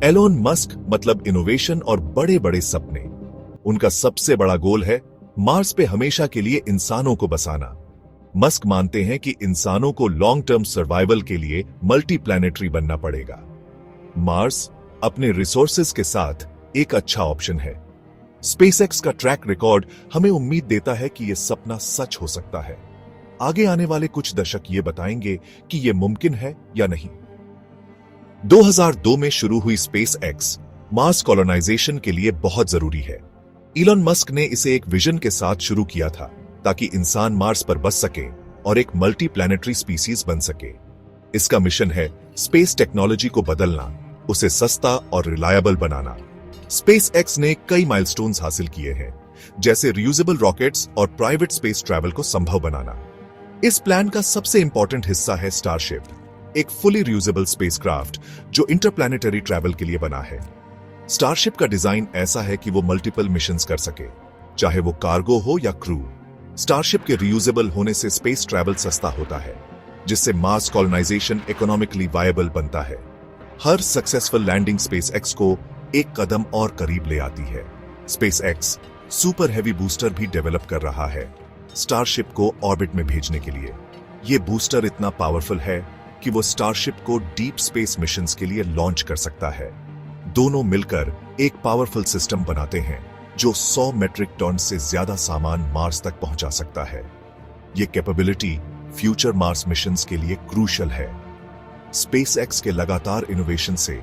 Elon Musk मतलब innovation और बड़े बड़े सपने। उनका सबसे बड़ा गोल है मार्स पे हमेशा के लिए इंसानों को बसाना। मस्क मानते हैं कि इंसानों को लॉन्ग टर्म सर्वाइवल के लिए मल्टी प्लैनेटरी बनना पड़ेगा। मार्स अपने रिसोर्सेज के साथ एक अच्छा ऑप्शन है। स्पेसएक्स का ट्रैक रिकॉर्ड हमें उम्मीद देता है कि यह सपना सच हो सकता है। आगे आने वाले कुछ दशक ये बताएंगे कि यह मुमकिन है या नहीं। 2002 में शुरू हुई स्पेसएक्स मार्स कॉलोनाइजेशन के लिए बहुत जरूरी है। इलॉन मस्क ने इसे एक विजन के साथ शुरू किया था ताकि इंसान मार्स पर बस सके और एक मल्टी प्लैनेटरी स्पीसीज बन सके। इसका मिशन है स्पेस टेक्नोलॉजी को बदलना, उसे सस्ता और रिलायबल बनाना। स्पेसएक्स ने कई माइलस्टोन्स हासिल किए हैं, जैसे रियूजेबल रॉकेट्स और प्राइवेट स्पेस ट्रैवल को संभव बनाना। इस प्लान का सबसे इंपॉर्टेंट हिस्सा है स्टारशिप, एक फुली रियूजेबल स्पेसक्राफ्ट जो इंटरप्लैनेटरी ट्रैवल के लिए बना है। स्टारशिप का डिजाइन ऐसा है कि वो मल्टीपल मिशंस कर सके, चाहे वो कार्गो हो या क्रू। स्टारशिप के रियूजेबल होने से स्पेस ट्रैवल सस्ता होता है, जिससे मार्स कॉलोनाइजेशन इकोनॉमिकली वायबल बनता है। हर सक्सेसफुल लैंडिंग स्पेसएक्स को एक कदम और करीब ले आती है। स्पेसएक्स सुपर हैवी बूस्टर भी डेवलप कर रहा है स्टारशिप को ऑर्बिट में भेजने के लिए। यह बूस्टर इतना पावरफुल है कि वो स्टारशिप को डीप स्पेस मिशंस के लिए लॉन्च कर सकता है। दोनों मिलकर एक पावरफुल सिस्टम बनाते हैं जो 100 मेट्रिक टन से ज्यादा सामान मार्स तक पहुंचा सकता है। यह कैपेबिलिटी फ्यूचर मार्स मिशंस के लिए क्रूशियल है। स्पेसएक्स के लगातार इनोवेशन से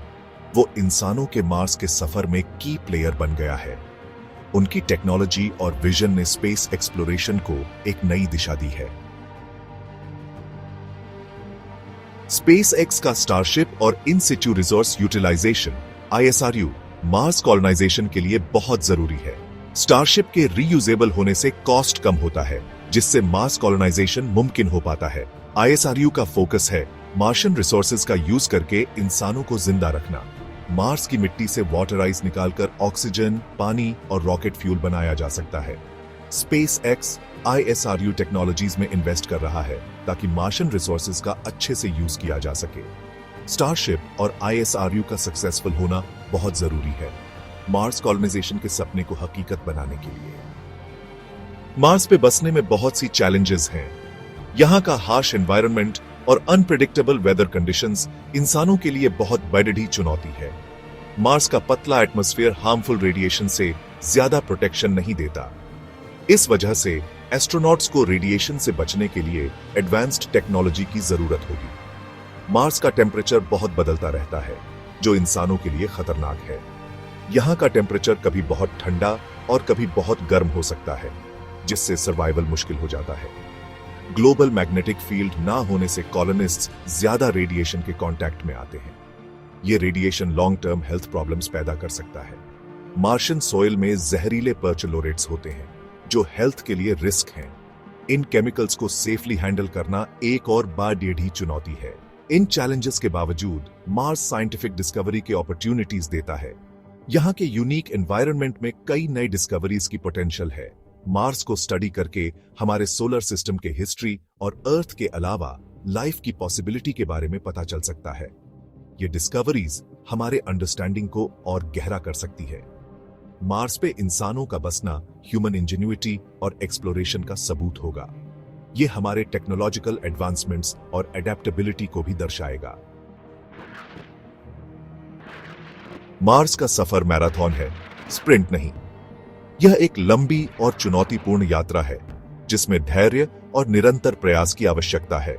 वो इंसानों के मार्स के सफर में की प्लेयर बन गया है। उनकी टेक्नोलॉजी और विजन ने स्पेस एक्सप्लोरेशन को एक नई दिशा दी है। स्पेसएक्स का स्टारशिप और in situ resource utilisation ISRU Mars colonisation के लिए बहुत जरूरी है। स्टारशिप के रीयूजेबल होने से कॉस्ट कम होता है, जिससे मार्स कॉलोनाइजेशन मुमकिन हो पाता है। ISRU का फोकस है मार्शियन रिसोर्सेज का यूज करके इंसानों को जिंदा रखना। मार्स की मिट्टी से वाटर आइस निकालकर ऑक्सीजन, पानी और रॉकेट फ्यूल बनाया जा सकता है। स्पेसएक्स ISRU टेक्नोलॉजीज में इन्वेस्ट कर रहा है ताकि मार्शियन रिसोर्सेज का अच्छे से यूज किया जा सके। स्टारशिप और ISRU का सक्सेसफुल होना बहुत जरूरी है मार्स कॉलोनाइजेशन के सपने को हकीकत बनाने के लिए। मार्स पे बसने में बहुत सी चैलेंजेस हैं। यहाँ का हार्श एनवायरनमेंट और अनप्रेडिक्टेबल वेदर कंडीशंस इंसानों के लिए बहुत बड़ी चुनौती है। मार्स का पतला एटमॉस्फेयर हार्मफुल रेडिएशन से ज्यादा प्रोटेक्शन नहीं देता। इस वजह से एस्ट्रोनॉट्स को रेडिएशन से बचने के लिए एडवांस्ड टेक्नोलॉजी की जरूरत होगी। मार्स का टेम्परेचर बहुत बदलता रहता है, जो इंसानों के लिए खतरनाक है। यहाँ का टेम्परेचर कभी बहुत ठंडा और कभी बहुत गर्म हो सकता है, जिससे सर्वाइवल मुश्किल हो जाता है। ग्लोबल मैग्नेटिक फील्ड ना होने से कॉलोनिस्ट्स ज्यादा रेडिएशन के कांटेक्ट में आते हैं। यह radiation long term health problems पैदा कर सकता है। मार्शियन सॉइल में जहरीले पर्चलोरेट्स होते हैं, जो हेल्थ के लिए रिस्क हैं। इन केमिकल्स को सेफली हैंडल करना एक और बड़ी चुनौती है। इन चैलेंजेस के बावजूद मार्स साइंटिफिक डिस्कवरी के अपॉर्चुनिटीज देता है। यहाँ के यूनिक एनवायरनमेंट में कई नई डिस्कवरीज की पोटेंशियल है। मार्स को स्टडी करके हमारे सोलर सिस्टम के हिस्ट्री और अर्थ के अलावा लाइफ की पॉसिबिलिटी के बारे में पता चल सकता है। ये डिस्कवरीज हमारे अंडरस्टैंडिंग को और गहरा कर सकती है। मार्स पे इंसानों का बसना ह्यूमन इंजेन्युइटी और एक्सप्लोरेशन का सबूत होगा। ये हमारे टेक्नोलॉजिकल एडवांसमेंट्स और एडेप्टेबिलिटी को भी दर्शाएगा। मार्स का सफर मैराथन है, स्प्रिंट नहीं। यह एक लंबी और चुनौतीपूर्ण यात्रा है, जिसमें धैर्य और निरंतर प्रयास की आवश्यकता है।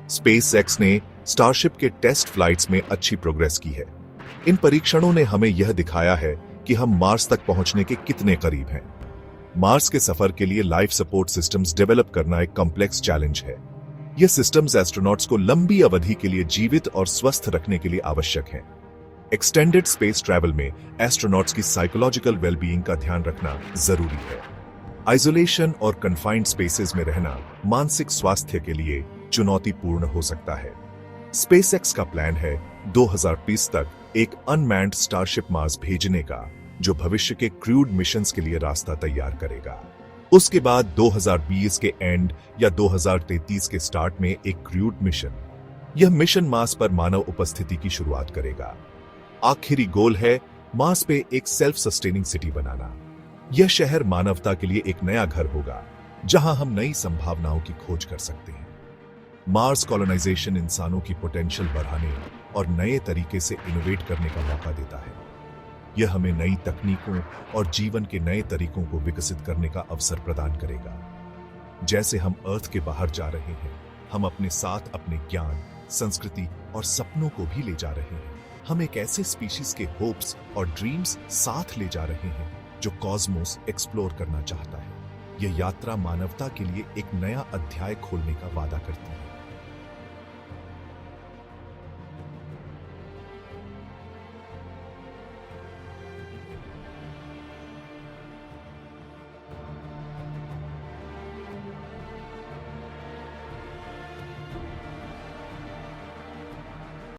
स्पेसएक्स ने स्टारशिप के टेस्ट फ्लाइट्स में अच्छी प्रोग्रेस की है। इन परीक्षणों ने हमें यह दिखाया है कि हम मार्स तक पहुंचने के कितने करीब हैं। मार्स के सफर के लिए लाइफ सपोर्ट सिस्टम्स डेवलप करना एक कॉम्प्लेक्स चैलेंज है। ये सिस्टम्स एस्ट्रोनॉट्स को लंबी अवधि के लिए जीवित और स्वस्थ रखने के लिए आवश्यक हैं। एक्सटेंडेड स्पेस ट्रैवल में एस्ट्रोनॉट्स की साइकोलॉजिकल वेलबीइंग का ध्यान रखना जरूरी है। आइसोलेशन और कन्फाइंड स्पेसेस में रहना मानसिक स्वास्थ्य के लिए चुनौतीपूर्ण हो सकता है। स्पेसएक्स का प्लान है 2020 तक एक अनमैन्ड स्टारशिप मार्स भेजने का, जो भविष्य के क्रूड मिशंस के लिए रास्ता तैयार करेगा। उसके बाद 2020 के एंड या 2033 के स्टार्ट में एक क्रूड मिशन। यह मिशन मार्स पर मानव उपस्थिति की शुरुआत करेगा। आखिरी गोल है मार्स पे एक सेल्फ सस्टेनिंग सिटी बनाना। यह शहर मानवता के लिए एक नया घर होगा जहां हम नई संभावनाओं की खोज कर सकते हैं। मार्स कॉलोनाइजेशन इंसानों की पोटेंशियल बढ़ाने और नए तरीके से इनोवेट करने का मौका देता है। यह हमें नई तकनीकों और जीवन के नए तरीकों को विकसित करने का अवसर प्रदान करेगा। जैसे हम अर्थ के बाहर जा रहे हैं, हम अपने साथ अपने ज्ञान, संस्कृति और सपनों को भी ले जा रहे हैं। हम एक ऐसे स्पीशीज के होप्स और ड्रीम्स साथ ले जा रहे हैं जो कॉस्मोस एक्सप्लोर करना चाहता है। यह यात्रा मानवता के लिए एक नया अध्याय खोलने का वादा करती है।